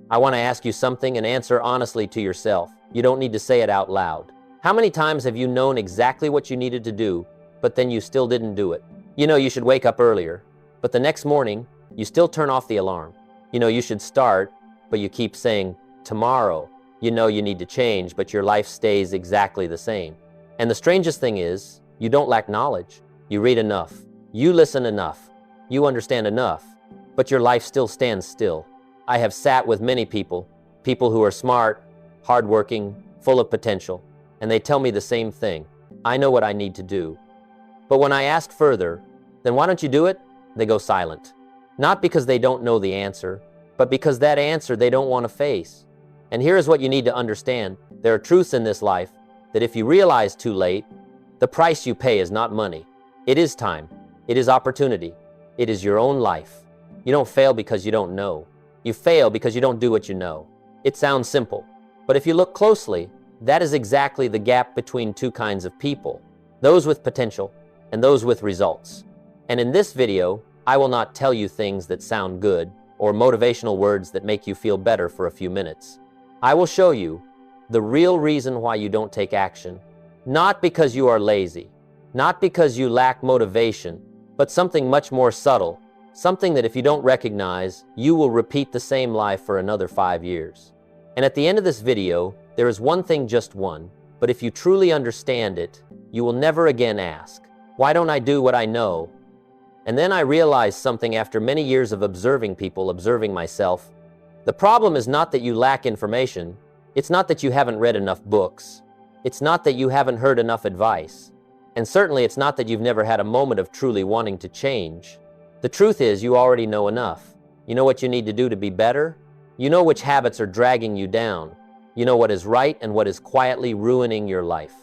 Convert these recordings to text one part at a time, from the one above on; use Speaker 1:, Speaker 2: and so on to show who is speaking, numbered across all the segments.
Speaker 1: I want to ask you something and answer honestly to yourself. You don't need to say it out loud. How many times have you known exactly what you needed to do, but then you still didn't do it? You know you should wake up earlier, but the next morning, you still turn off the alarm. You know you should start, but you keep saying, tomorrow. You know you need to change, but your life stays exactly the same. And the strangest thing is, you don't lack knowledge. You read enough. You listen enough. You understand enough, but your life still stands still. I have sat with many people who are smart, hardworking, full of potential, and they tell me the same thing. I know what I need to do. But when I ask further, then why don't you do it? They go silent. Not because they don't know the answer, but because that answer they don't want to face. And here is what you need to understand. There are truths in this life that if you realize too late, the price you pay is not money. It is time. It is opportunity. It is your own life. You don't fail because you don't know. You fail because you don't do what you know. It sounds simple, but if you look closely, that is exactly the gap between two kinds of people, those with potential and those with results. And in this video, I will not tell you things that sound good or motivational words that make you feel better for a few minutes. I will show you the real reason why you don't take action, not because you are lazy, not because you lack motivation, but something much more subtle, something that if you don't recognize, you will repeat the same life for another 5 years. And at the end of this video, there is one thing, just one, but if you truly understand it, you will never again ask, why don't I do what I know? And then I realized something after many years of observing people, observing myself. The problem is not that you lack information. It's not that you haven't read enough books. It's not that you haven't heard enough advice. And certainly it's not that you've never had a moment of truly wanting to change. The truth is you already know enough. You know what you need to do to be better. You know which habits are dragging you down. You know what is right and what is quietly ruining your life.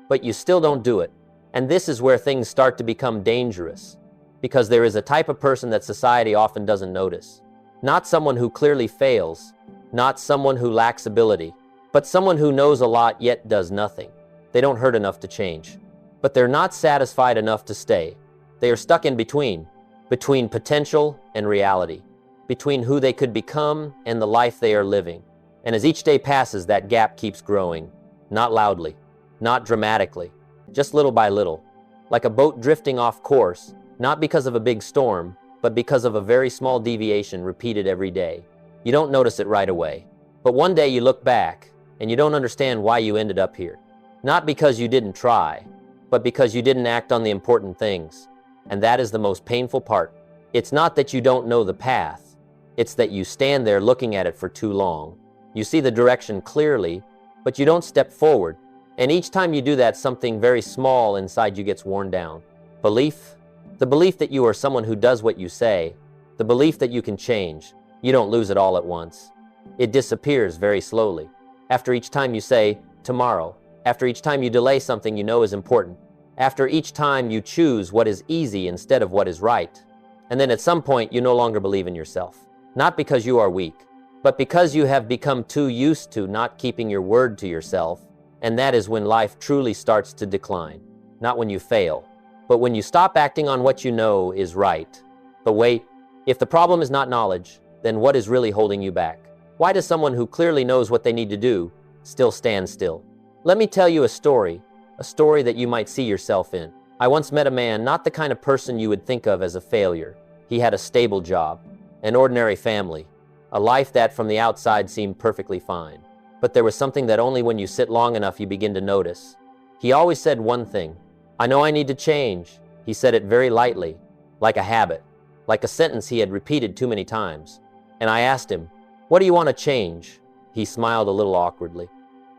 Speaker 1: But you still don't do it. And this is where things start to become dangerous. Because there is a type of person that society often doesn't notice. Not someone who clearly fails, not someone who lacks ability, but someone who knows a lot yet does nothing. They don't hurt enough to change, but they're not satisfied enough to stay. They are stuck in between potential and reality, between who they could become and the life they are living. And as each day passes, that gap keeps growing, not loudly, not dramatically, just little by little, like a boat drifting off course, not because of a big storm, but because of a very small deviation repeated every day. You don't notice it right away. But one day you look back, and you don't understand why you ended up here. Not because you didn't try, but because you didn't act on the important things. And that is the most painful part. It's not that you don't know the path. It's that you stand there looking at it for too long. You see the direction clearly, but you don't step forward. And each time you do that, something very small inside you gets worn down. Belief. The belief that you are someone who does what you say, the belief that you can change. You don't lose it all at once. It disappears very slowly. After each time you say, tomorrow, after each time you delay something you know is important, after each time you choose what is easy instead of what is right. And then at some point you no longer believe in yourself. Not because you are weak, but because you have become too used to not keeping your word to yourself. And that is when life truly starts to decline. Not when you fail, but when you stop acting on what you know is right. But wait, if the problem is not knowledge, then what is really holding you back? Why does someone who clearly knows what they need to do still stand still? Let me tell you a story that you might see yourself in. I once met a man, not the kind of person you would think of as a failure. He had a stable job, an ordinary family, a life that from the outside seemed perfectly fine. But there was something that only when you sit long enough you begin to notice. He always said one thing, I know I need to change. He said it very lightly, like a habit, like a sentence he had repeated too many times. And I asked him, what do you want to change? He smiled a little awkwardly.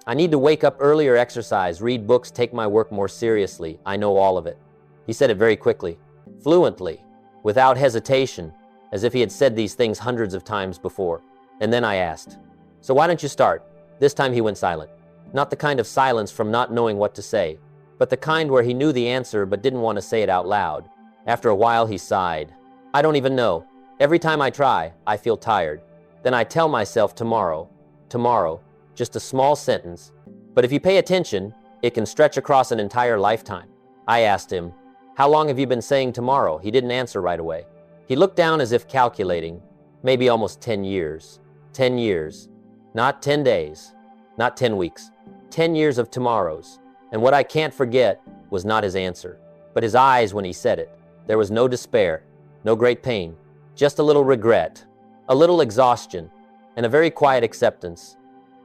Speaker 1: I need to wake up earlier, exercise, read books, take my work more seriously. I know all of it. He said it very quickly, fluently, without hesitation, as if he had said these things hundreds of times before. And then I asked, so why don't you start? This time he went silent. Not the kind of silence from not knowing what to say, but the kind where he knew the answer but didn't want to say it out loud. After a while he sighed. I don't even know. Every time I try, I feel tired. Then I tell myself tomorrow, just a small sentence. But if you pay attention, it can stretch across an entire lifetime. I asked him, how long have you been saying tomorrow? He didn't answer right away. He looked down as if calculating, maybe almost 10 years. 10 years. Not 10 days. Not 10 weeks. 10 years of tomorrows. And what I can't forget was not his answer, but his eyes when he said it. There was no despair, no great pain, just a little regret, a little exhaustion, and a very quiet acceptance,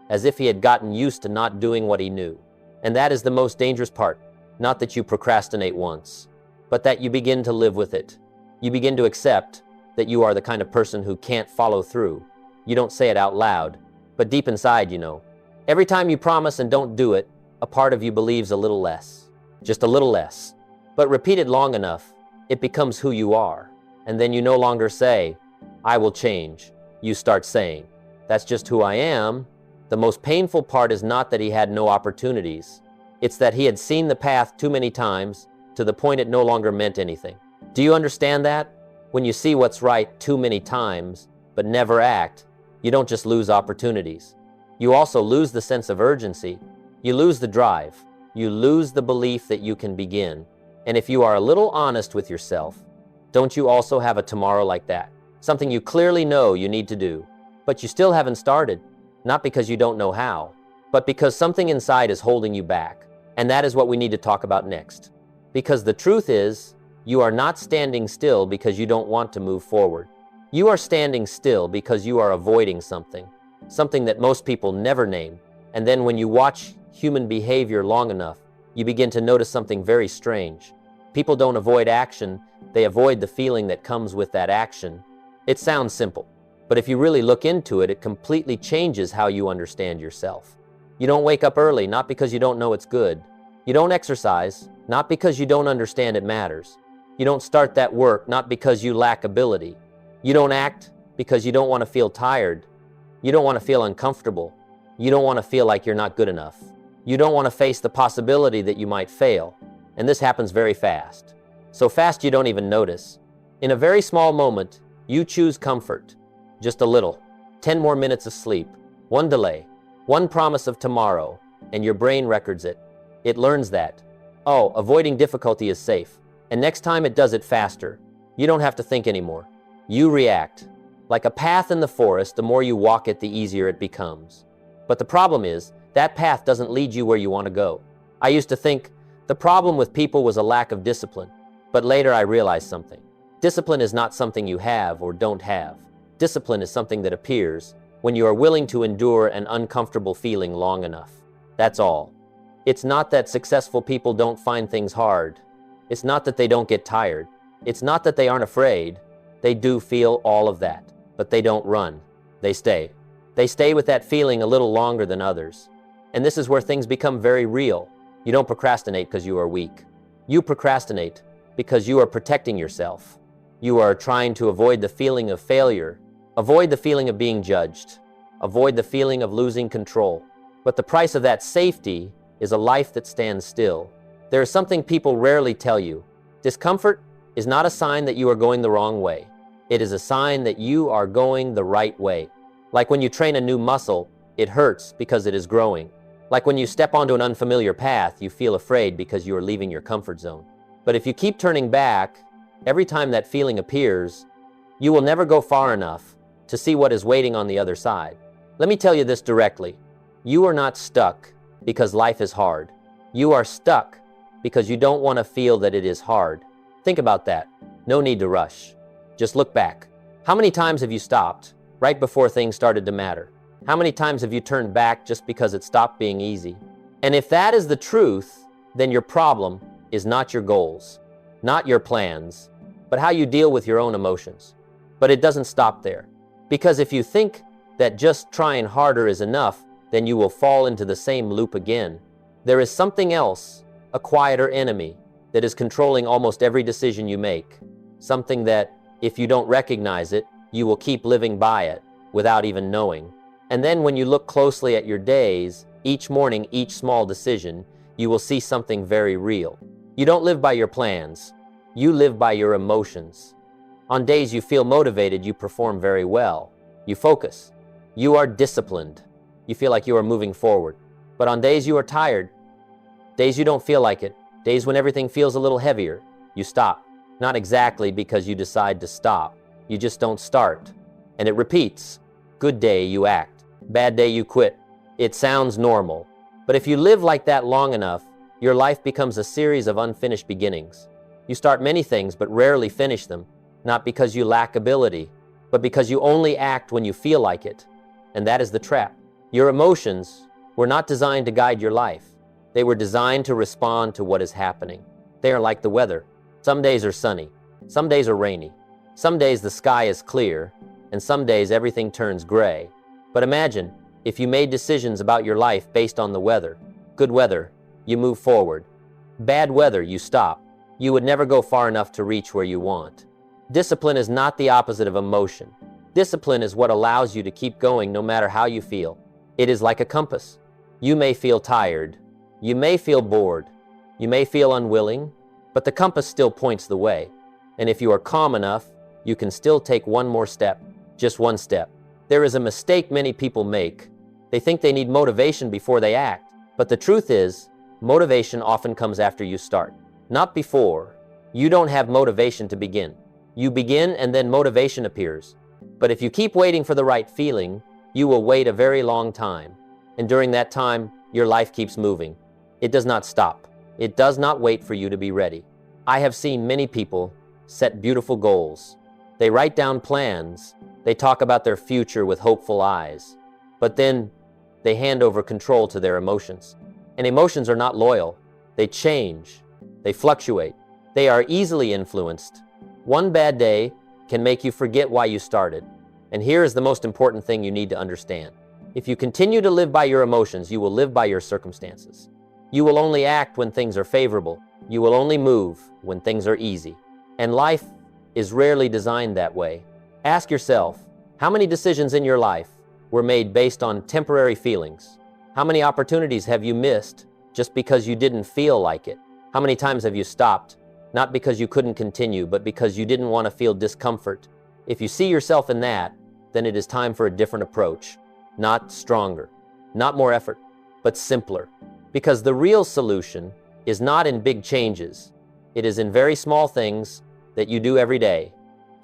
Speaker 1: as if he had gotten used to not doing what he knew. And that is the most dangerous part. Not that you procrastinate once, but that you begin to live with it. You begin to accept that you are the kind of person who can't follow through. You don't say it out loud, but deep inside you know. Every time you promise and don't do it, a part of you believes a little less. Just a little less. But repeated long enough, it becomes who you are. And then you no longer say, I will change. You start saying, that's just who I am. The most painful part is not that he had no opportunities. It's that he had seen the path too many times to the point it no longer meant anything. Do you understand that? When you see what's right too many times, but never act, you don't just lose opportunities. You also lose the sense of urgency. You lose the drive. You lose the belief that you can begin. And if you are a little honest with yourself, don't you also have a tomorrow like that? Something you clearly know you need to do, but you still haven't started. Not because you don't know how, but because something inside is holding you back. And that is what we need to talk about next. Because the truth is, you are not standing still because you don't want to move forward. You are standing still because you are avoiding something that most people never name. And then when you watch human behavior long enough, you begin to notice something very strange. People don't avoid action, they avoid the feeling that comes with that action. It sounds simple, but if you really look into it, it completely changes how you understand yourself. You don't wake up early, not because you don't know it's good. You don't exercise, not because you don't understand it matters. You don't start that work, not because you lack ability. You don't act because you don't want to feel tired. You don't want to feel uncomfortable. You don't want to feel like you're not good enough. You don't want to face the possibility that you might fail. And this happens very fast. So fast you don't even notice. In a very small moment, you choose comfort. Just a little. 10 more minutes of sleep. One delay. One promise of tomorrow. And your brain records it. It learns that. Oh, avoiding difficulty is safe. And next time it does it faster. You don't have to think anymore. You react. Like a path in the forest, the more you walk it, the easier it becomes. But the problem is, that path doesn't lead you where you want to go. I used to think the problem with people was a lack of discipline. But later I realized something. Discipline is not something you have or don't have. Discipline is something that appears when you are willing to endure an uncomfortable feeling long enough. That's all. It's not that successful people don't find things hard. It's not that they don't get tired. It's not that they aren't afraid. They do feel all of that, but they don't run. They stay. They stay with that feeling a little longer than others. And this is where things become very real. You don't procrastinate because you are weak. You procrastinate because you are protecting yourself. You are trying to avoid the feeling of failure, avoid the feeling of being judged, avoid the feeling of losing control. But the price of that safety is a life that stands still. There is something people rarely tell you. Discomfort is not a sign that you are going the wrong way. It is a sign that you are going the right way. Like when you train a new muscle, it hurts because it is growing. Like when you step onto an unfamiliar path, you feel afraid because you are leaving your comfort zone. But if you keep turning back, every time that feeling appears, you will never go far enough to see what is waiting on the other side. Let me tell you this directly. You are not stuck because life is hard. You are stuck because you don't want to feel that it is hard. Think about that. No need to rush. Just look back. How many times have you stopped right before things started to matter? How many times have you turned back just because it stopped being easy? And if that is the truth, then your problem is not your goals, not your plans, but how you deal with your own emotions. But it doesn't stop there. Because if you think that just trying harder is enough, then you will fall into the same loop again. There is something else, a quieter enemy, that is controlling almost every decision you make. Something that, if you don't recognize it, you will keep living by it without even knowing. And then when you look closely at your days, each morning, each small decision, you will see something very real. You don't live by your plans. You live by your emotions. On days you feel motivated, you perform very well. You focus. You are disciplined. You feel like you are moving forward. But on days you are tired, days you don't feel like it, days when everything feels a little heavier, you stop. Not exactly because you decide to stop. You just don't start. And it repeats. Good day, you act. Bad day, you quit. It sounds normal. But if you live like that long enough, your life becomes a series of unfinished beginnings. You start many things, but rarely finish them, not because you lack ability, but because you only act when you feel like it. And that is the trap. Your emotions were not designed to guide your life. They were designed to respond to what is happening. They are like the weather. Some days are sunny. Some days are rainy. Some days the sky is clear, and some days everything turns gray. But imagine if you made decisions about your life based on the weather. Good weather, you move forward. Bad weather, you stop. You would never go far enough to reach where you want. Discipline is not the opposite of emotion. Discipline is what allows you to keep going no matter how you feel. It is like a compass. You may feel tired. You may feel bored. You may feel unwilling, but the compass still points the way. And if you are calm enough, you can still take one more step, just one step. There is a mistake many people make. They think they need motivation before they act. But the truth is, motivation often comes after you start, not before. You don't have motivation to begin. You begin and then motivation appears. But if you keep waiting for the right feeling, you will wait a very long time. And during that time, your life keeps moving. It does not stop. It does not wait for you to be ready. I have seen many people set beautiful goals. They write down plans. They talk about their future with hopeful eyes. But then they hand over control to their emotions. And emotions are not loyal. They change. They fluctuate. They are easily influenced. One bad day can make you forget why you started. And here is the most important thing you need to understand. If you continue to live by your emotions, you will live by your circumstances. You will only act when things are favorable. You will only move when things are easy. And life is rarely designed that way. Ask yourself, how many decisions in your life were made based on temporary feelings? How many opportunities have you missed just because you didn't feel like it? How many times have you stopped, not because you couldn't continue, but because you didn't want to feel discomfort? If you see yourself in that, then it is time for a different approach. Not stronger, not more effort, but simpler. Because the real solution is not in big changes. It is in very small things that you do every day.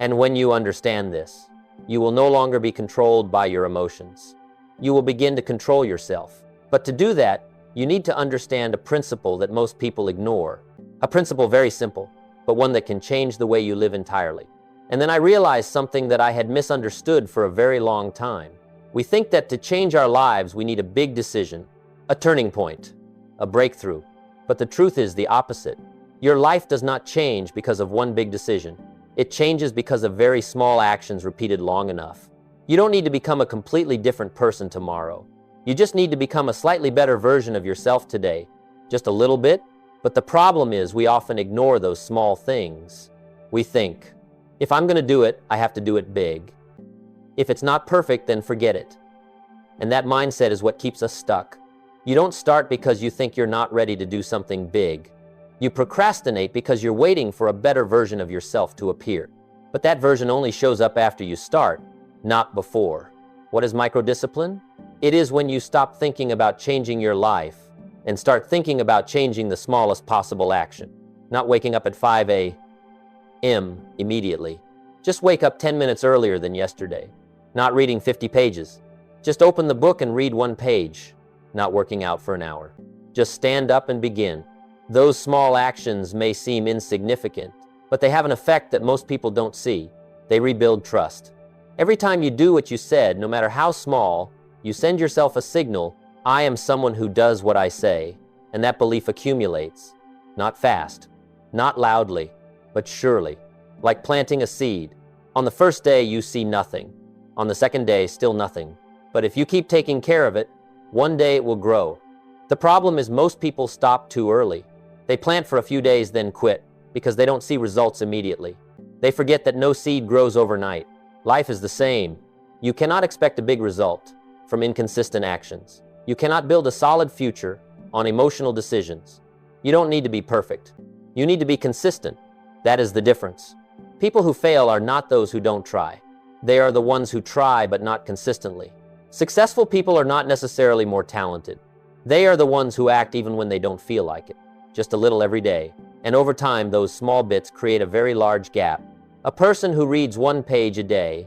Speaker 1: And when you understand this, you will no longer be controlled by your emotions. You will begin to control yourself. But to do that, you need to understand a principle that most people ignore. A principle very simple, but one that can change the way you live entirely. And then I realized something that I had misunderstood for a very long time. We think that to change our lives, we need a big decision, a turning point, a breakthrough. But the truth is the opposite. Your life does not change because of one big decision. It changes because of very small actions repeated long enough. You don't need to become a completely different person tomorrow. You just need to become a slightly better version of yourself today. Just a little bit. But the problem is we often ignore those small things. We think, if I'm going to do it, I have to do it big. If it's not perfect, then forget it. And that mindset is what keeps us stuck. You don't start because you think you're not ready to do something big. You procrastinate because you're waiting for a better version of yourself to appear. But that version only shows up after you start, not before. What is microdiscipline? It is when you stop thinking about changing your life and start thinking about changing the smallest possible action. Not waking up at 5 a.m. immediately. Just wake up 10 minutes earlier than yesterday. Not reading 50 pages. Just open the book and read one page. Not working out for an hour. Just stand up and begin. Those small actions may seem insignificant, but they have an effect that most people don't see. They rebuild trust. Every time you do what you said, no matter how small, you send yourself a signal, I am someone who does what I say, and that belief accumulates. Not fast, not loudly, but surely, like planting a seed. On the first day, you see nothing. On the second day, still nothing. But if you keep taking care of it, one day it will grow. The problem is most people stop too early. They plant for a few days, then quit, because they don't see results immediately. They forget that no seed grows overnight. Life is the same. You cannot expect a big result from inconsistent actions. You cannot build a solid future on emotional decisions. You don't need to be perfect. You need to be consistent. That is the difference. People who fail are not those who don't try. They are the ones who try but not consistently. Successful people are not necessarily more talented. They are the ones who act even when they don't feel like it. Just a little every day. And over time, those small bits create a very large gap. A person who reads one page a day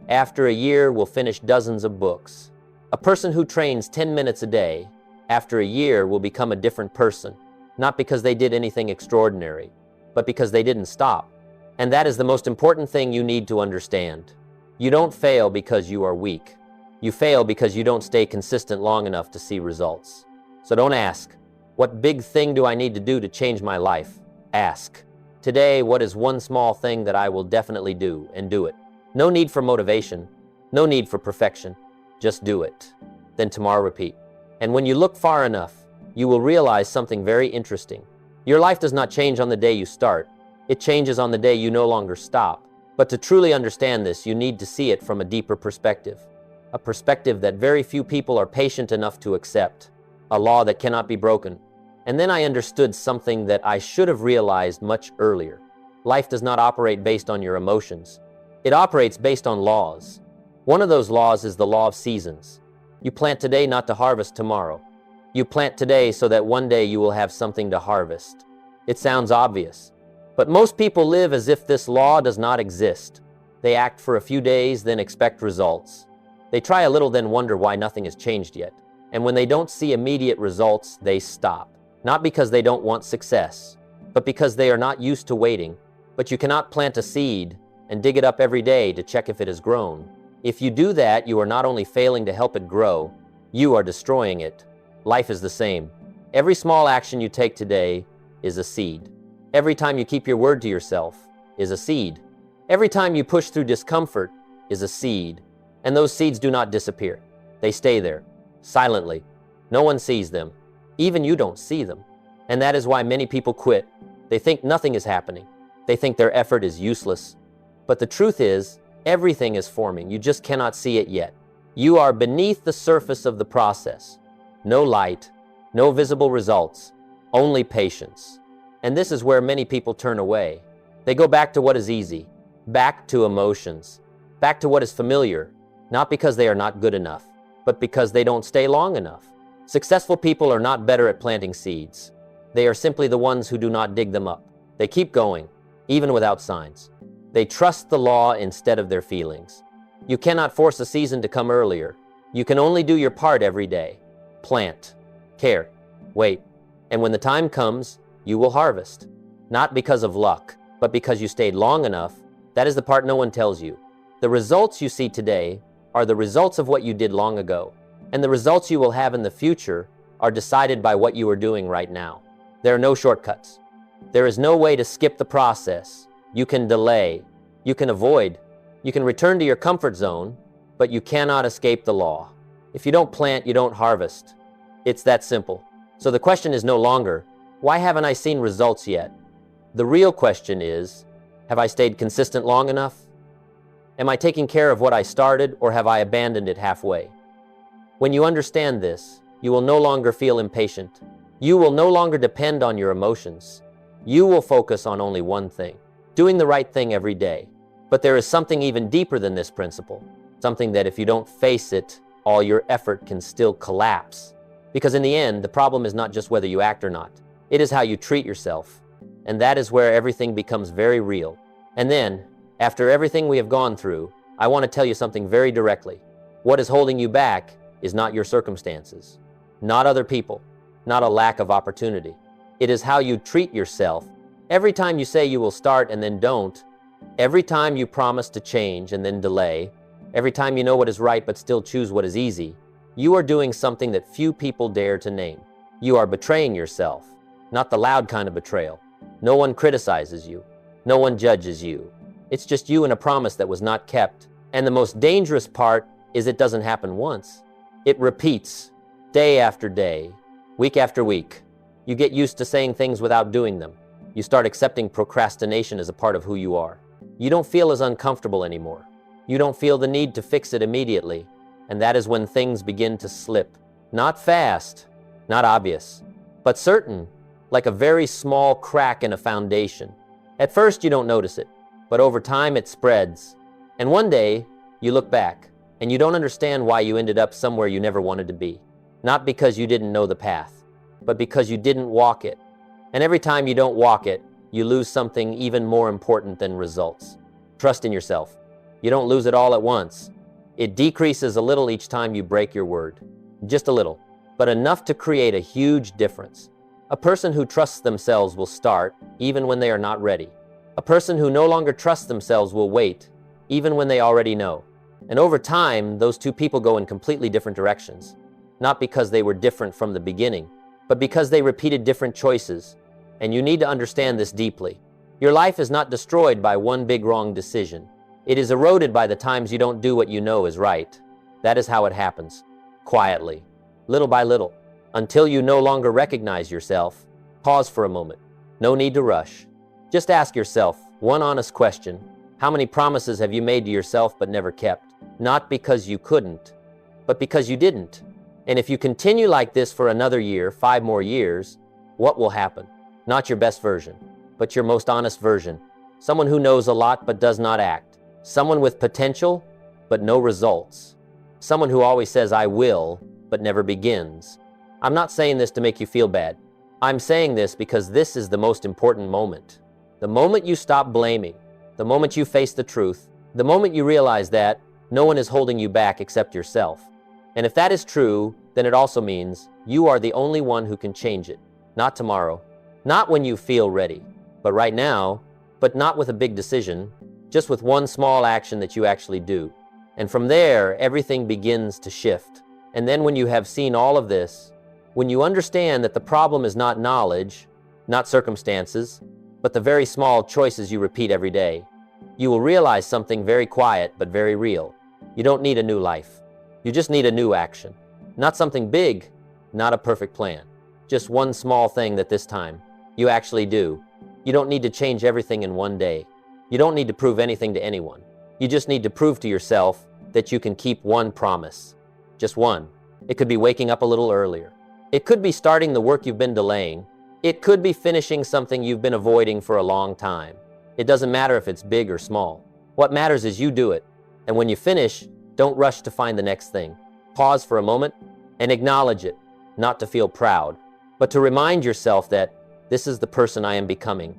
Speaker 1: after a year, will finish dozens of books. A person who trains 10 minutes a day, after a year, will become a different person, not because they did anything extraordinary, but because they didn't stop. And that is the most important thing you need to understand. You don't fail because you are weak. You fail because you don't stay consistent long enough to see results. So don't ask, what big thing do I need to do to change my life? Ask, today, what is one small thing that I will definitely do, and do it. No need for motivation, no need for perfection. Just do it. Then tomorrow repeat. And when you look far enough, you will realize something very interesting. Your life does not change on the day you start. It changes on the day you no longer stop. But to truly understand this, you need to see it from a deeper perspective. A perspective that very few people are patient enough to accept. A law that cannot be broken. And then I understood something that I should have realized much earlier. Life does not operate based on your emotions. It operates based on laws. One of those laws is the law of seasons. You plant today not to harvest tomorrow. You plant today so that one day you will have something to harvest. It sounds obvious, but most people live as if this law does not exist. They act for a few days, then expect results. They try a little, then wonder why nothing has changed yet. And when they don't see immediate results, they stop. Not because they don't want success, but because they are not used to waiting. But you cannot plant a seed and dig it up every day to check if it has grown. If you do that, you are not only failing to help it grow, you are destroying it. Life is the same. Every small action you take today is a seed. Every time you keep your word to yourself is a seed. Every time you push through discomfort is a seed. And those seeds do not disappear. They stay there, silently. No one sees them. Even you don't see them. And that is why many people quit. They think nothing is happening. They think their effort is useless. But the truth is, everything is forming. You just cannot see it yet. You are beneath the surface of the process. No light, no visible results, only patience. And this is where many people turn away. They go back to what is easy, back to emotions, back to what is familiar, not because they are not good enough, but because they don't stay long enough. Successful people are not better at planting seeds. They are simply the ones who do not dig them up. They keep going, even without signs. They trust the law instead of their feelings. You cannot force a season to come earlier. You can only do your part every day. Plant, care, wait, and when the time comes, you will harvest. Not because of luck, but because you stayed long enough. That is the part no one tells you. The results you see today are the results of what you did long ago. And the results you will have in the future are decided by what you are doing right now. There are no shortcuts. There is no way to skip the process. You can delay. You can avoid. You can return to your comfort zone, but you cannot escape the law. If you don't plant, you don't harvest. It's that simple. So the question is no longer, why haven't I seen results yet? The real question is, have I stayed consistent long enough? Am I taking care of what I started, or have I abandoned it halfway? When you understand this, you will no longer feel impatient. You will no longer depend on your emotions. You will focus on only one thing, doing the right thing every day. But there is something even deeper than this principle, something that if you don't face it, all your effort can still collapse. Because in the end, the problem is not just whether you act or not. It is how you treat yourself. And that is where everything becomes very real. And then, after everything we have gone through, I want to tell you something very directly. What is holding you back is not your circumstances, not other people, not a lack of opportunity. It is how you treat yourself. Every time you say you will start and then don't, every time you promise to change and then delay, every time you know what is right but still choose what is easy, you are doing something that few people dare to name. You are betraying yourself, not the loud kind of betrayal. No one criticizes you. No one judges you. It's just you and a promise that was not kept. And the most dangerous part is it doesn't happen once. It repeats, day after day, week after week. You get used to saying things without doing them. You start accepting procrastination as a part of who you are. You don't feel as uncomfortable anymore. You don't feel the need to fix it immediately. And that is when things begin to slip. Not fast, not obvious, but certain, like a very small crack in a foundation. At first you don't notice it, but over time it spreads. And one day you look back and you don't understand why you ended up somewhere you never wanted to be. Not because you didn't know the path, but because you didn't walk it. And every time you don't walk it, you lose something even more important than results. Trust in yourself. You don't lose it all at once. It decreases a little each time you break your word. Just a little, but enough to create a huge difference. A person who trusts themselves will start, even when they are not ready. A person who no longer trusts themselves will wait, even when they already know. And over time, those two people go in completely different directions. Not because they were different from the beginning, but because they repeated different choices. And you need to understand this deeply. Your life is not destroyed by one big wrong decision. It is eroded by the times you don't do what you know is right. That is how it happens. Quietly, little by little, until you no longer recognize yourself. Pause for a moment. No need to rush. Just ask yourself one honest question. How many promises have you made to yourself but never kept? Not because you couldn't, but because you didn't. And if you continue like this for another year, 5 more years, what will happen? Not your best version, but your most honest version. Someone who knows a lot but does not act. Someone with potential but no results. Someone who always says, I will, but never begins. I'm not saying this to make you feel bad. I'm saying this because this is the most important moment. The moment you stop blaming, the moment you face the truth, the moment you realize that no one is holding you back except yourself. And if that is true, then it also means you are the only one who can change it. Not tomorrow, not when you feel ready, but right now, but not with a big decision, just with one small action that you actually do. And from there, everything begins to shift. And then when you have seen all of this, when you understand that the problem is not knowledge, not circumstances, but the very small choices you repeat every day, you will realize something very quiet but very real. You don't need a new life. You just need a new action. Not something big, not a perfect plan. Just one small thing that this time you actually do. You don't need to change everything in one day. You don't need to prove anything to anyone. You just need to prove to yourself that you can keep one promise. Just one. It could be waking up a little earlier. It could be starting the work you've been delaying. It could be finishing something you've been avoiding for a long time. It doesn't matter if it's big or small. What matters is you do it. And when you finish, don't rush to find the next thing. Pause for a moment and acknowledge it, not to feel proud, but to remind yourself that this is the person I am becoming.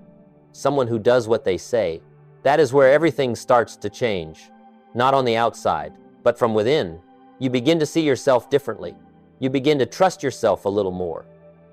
Speaker 1: Someone who does what they say. That is where everything starts to change. Not on the outside, but from within. You begin to see yourself differently. You begin to trust yourself a little more.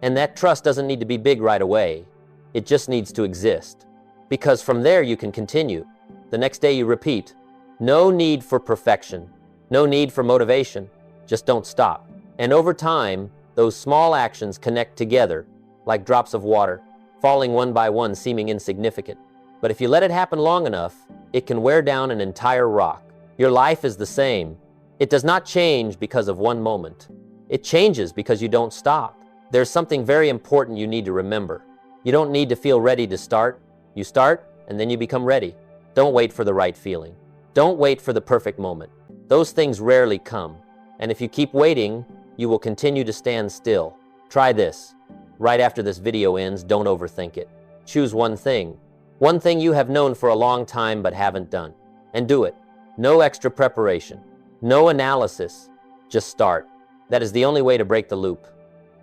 Speaker 1: And that trust doesn't need to be big right away. It just needs to exist. Because from there you can continue. The next day you repeat. No need for perfection. No need for motivation. Just don't stop. And over time, those small actions connect together like drops of water, falling one by one, seeming insignificant. But if you let it happen long enough, it can wear down an entire rock. Your life is the same. It does not change because of one moment. It changes because you don't stop. There's something very important you need to remember. You don't need to feel ready to start. You start, and then you become ready. Don't wait for the right feeling. Don't wait for the perfect moment. Those things rarely come. And if you keep waiting, you will continue to stand still. Try this. Right after this video ends, don't overthink it. Choose one thing. One thing you have known for a long time but haven't done. And do it. No extra preparation. No analysis. Just start. That is the only way to break the loop.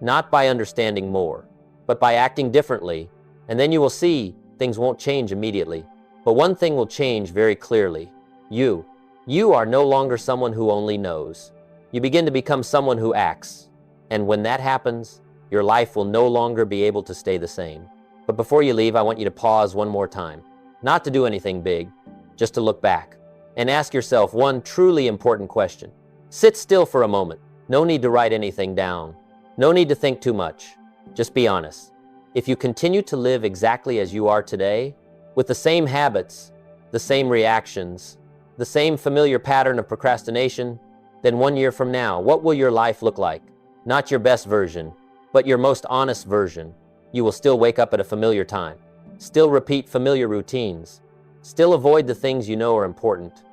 Speaker 1: Not by understanding more, but by acting differently. And then you will see things won't change immediately. But one thing will change very clearly. You. You are no longer someone who only knows. You begin to become someone who acts. And when that happens, your life will no longer be able to stay the same. But before you leave, I want you to pause one more time. Not to do anything big, just to look back. And ask yourself one truly important question. Sit still for a moment. No need to write anything down. No need to think too much. Just be honest. If you continue to live exactly as you are today, with the same habits, the same reactions, the same familiar pattern of procrastination, then 1 year from now, what will your life look like? Not your best version, but your most honest version. You will still wake up at a familiar time, still repeat familiar routines, still avoid the things you know are important,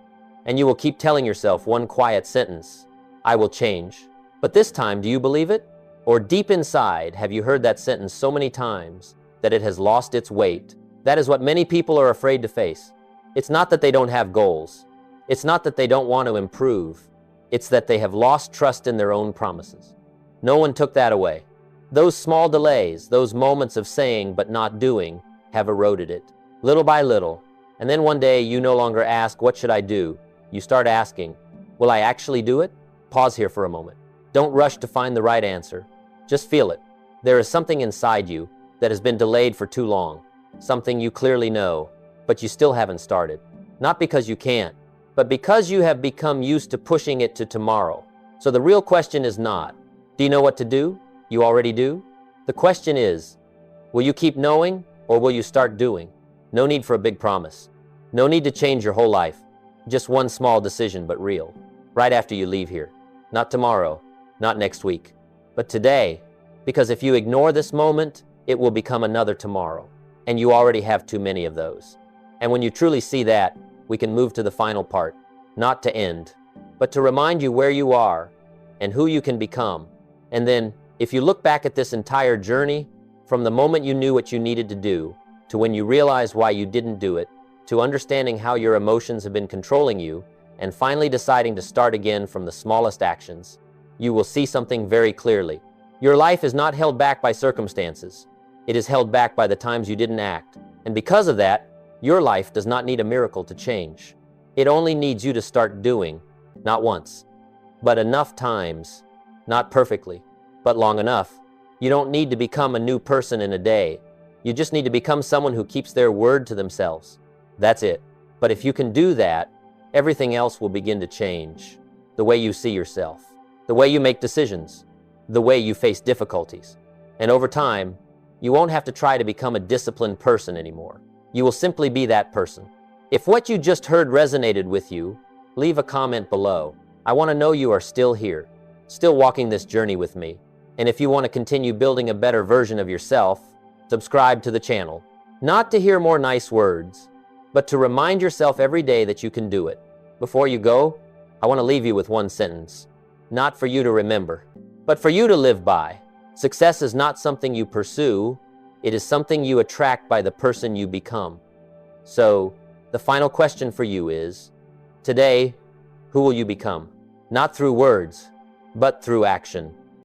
Speaker 1: and you will keep telling yourself one quiet sentence, I will change. But this time, do you believe it? Or deep inside, have you heard that sentence so many times that it has lost its weight? That is what many people are afraid to face. It's not that they don't have goals. It's not that they don't want to improve. It's that they have lost trust in their own promises. No one took that away. Those small delays, those moments of saying but not doing, have eroded it, little by little. And then one day you no longer ask, what should I do? You start asking, will I actually do it? Pause here for a moment. Don't rush to find the right answer. Just feel it. There is something inside you that has been delayed for too long. Something you clearly know, but you still haven't started. Not because you can't, but because you have become used to pushing it to tomorrow. So the real question is not, do you know what to do? You already do. The question is, will you keep knowing or will you start doing? No need for a big promise. No need to change your whole life. Just one small decision, but real. Right after you leave here. Not tomorrow, not next week, but today. Because if you ignore this moment, it will become another tomorrow. And you already have too many of those. And when you truly see that, we can move to the final part. Not to end, but to remind you where you are and who you can become. And then, if you look back at this entire journey, from the moment you knew what you needed to do, to when you realized why you didn't do it, to understanding how your emotions have been controlling you, and finally deciding to start again from the smallest actions, you will see something very clearly. Your life is not held back by circumstances. It is held back by the times you didn't act. And because of that, your life does not need a miracle to change. It only needs you to start doing, not once, but enough times, not perfectly, but long enough. You don't need to become a new person in a day. You just need to become someone who keeps their word to themselves. That's it. But if you can do that, everything else will begin to change. The way you see yourself, the way you make decisions, the way you face difficulties. And over time, you won't have to try to become a disciplined person anymore. You will simply be that person. If what you just heard resonated with you, leave a comment below. I want to know you are still here, still walking this journey with me. And if you want to continue building a better version of yourself, subscribe to the channel. Not to hear more nice words, but to remind yourself every day that you can do it. Before you go, I want to leave you with one sentence. Not for you to remember, but for you to live by. Success is not something you pursue, it is something you attract by the person you become. So, the final question for you is, today, who will you become? Not through words, but through action.